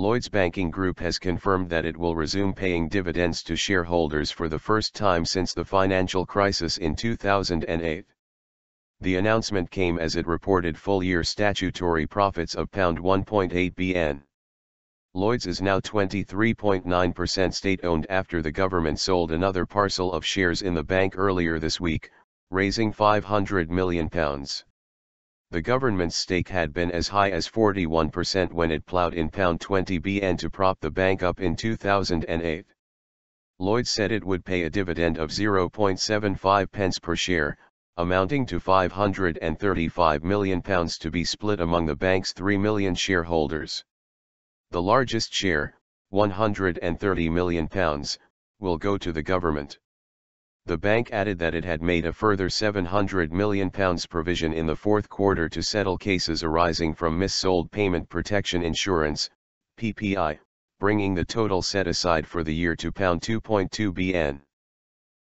Lloyds Banking Group has confirmed that it will resume paying dividends to shareholders for the first time since the financial crisis in 2008. The announcement came as it reported full-year statutory profits of £1.8 billion. Lloyds is now 23.9% state-owned after the government sold another parcel of shares in the bank earlier this week, raising £500 million. The government's stake had been as high as 41% when it ploughed in £20 billion to prop the bank up in 2008. Lloyds said it would pay a dividend of 0.75 pence per share, amounting to £535 million to be split among the bank's 3 million shareholders. The largest share, £130 million, will go to the government. The bank added that it had made a further £700 million provision in the fourth quarter to settle cases arising from mis-sold payment protection insurance, PPI, bringing the total set aside for the year to £2.2 billion.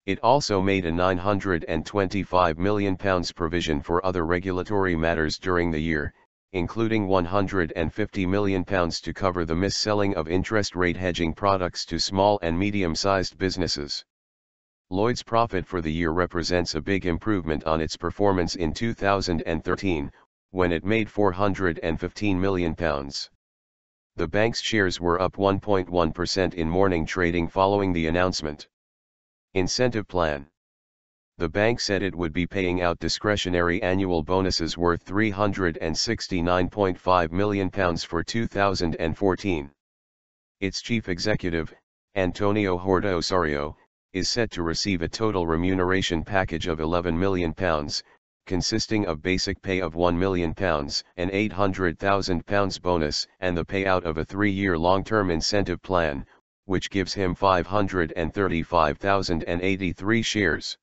It also made a £925 million provision for other regulatory matters during the year, including £150 million to cover the mis-selling of interest rate hedging products to small and medium-sized businesses. Lloyds' profit for the year represents a big improvement on its performance in 2013, when it made £415 million. The bank's shares were up 1.1% in morning trading following the announcement. Incentive plan. The bank said it would be paying out discretionary annual bonuses worth £369.5 million for 2014. Its chief executive, Antonio Horta Osorio, is set to receive a total remuneration package of £11 million, consisting of basic pay of £1 million, an £800,000 bonus, and the payout of a 3-year long-term incentive plan, which gives him 535,083 shares.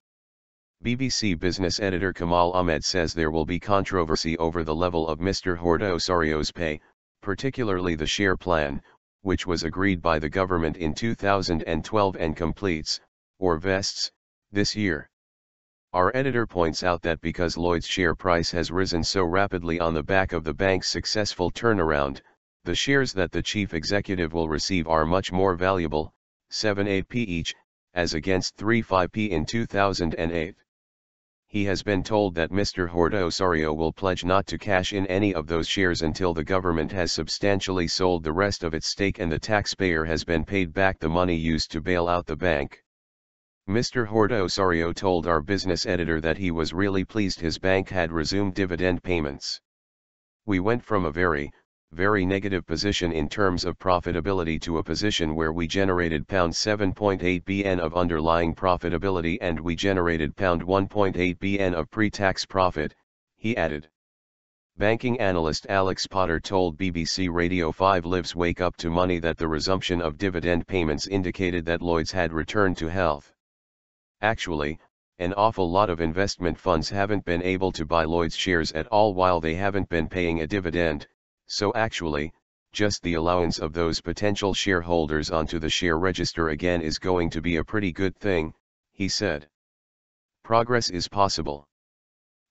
BBC Business editor Kamal Ahmed says there will be controversy over the level of Mr. Horta Osorio's pay, particularly the share plan, which was agreed by the government in 2012 and completes, or vests, this year. Our editor points out that because Lloyds' share price has risen so rapidly on the back of the bank's successful turnaround, the shares that the chief executive will receive are much more valuable, 7.8p each, as against 3.5p in 2008. He has been told that Mr. Horta Osorio will pledge not to cash in any of those shares until the government has substantially sold the rest of its stake and the taxpayer has been paid back the money used to bail out the bank. Mr. Horta Osorio told our business editor that he was really pleased his bank had resumed dividend payments. We went from a very negative position in terms of profitability to a position where we generated £7.8 billion of underlying profitability and we generated £1.8 billion of pre-tax profit, he added. Banking analyst Alex Potter told BBC Radio 5 Live's Wake Up to Money that the resumption of dividend payments indicated that Lloyds had returned to health. Actually, an awful lot of investment funds haven't been able to buy Lloyds shares at all while they haven't been paying a dividend, so actually, just the allowance of those potential shareholders onto the share register again is going to be a pretty good thing, he said. Progress is possible.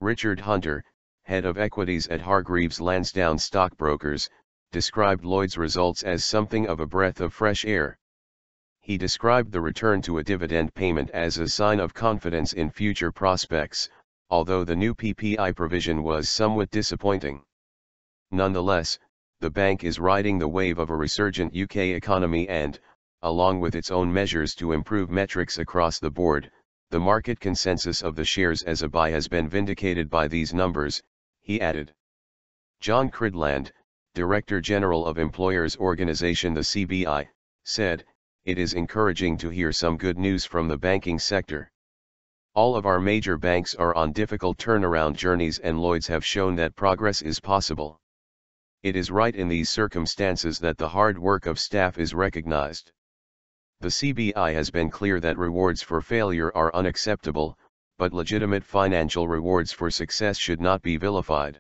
Richard Hunter, head of equities at Hargreaves Lansdown Stockbrokers, described Lloyds' results as something of a breath of fresh air. He described the return to a dividend payment as a sign of confidence in future prospects, although the new PPI provision was somewhat disappointing. Nonetheless, the bank is riding the wave of a resurgent UK economy and, along with its own measures to improve metrics across the board, the market consensus of the shares as a buy has been vindicated by these numbers, he added. John Cridland, Director General of Employers Organisation the CBI, said, "It is encouraging to hear some good news from the banking sector. All of our major banks are on difficult turnaround journeys and Lloyds have shown that progress is possible. It is right in these circumstances that the hard work of staff is recognized. The CBI has been clear that rewards for failure are unacceptable, but legitimate financial rewards for success should not be vilified.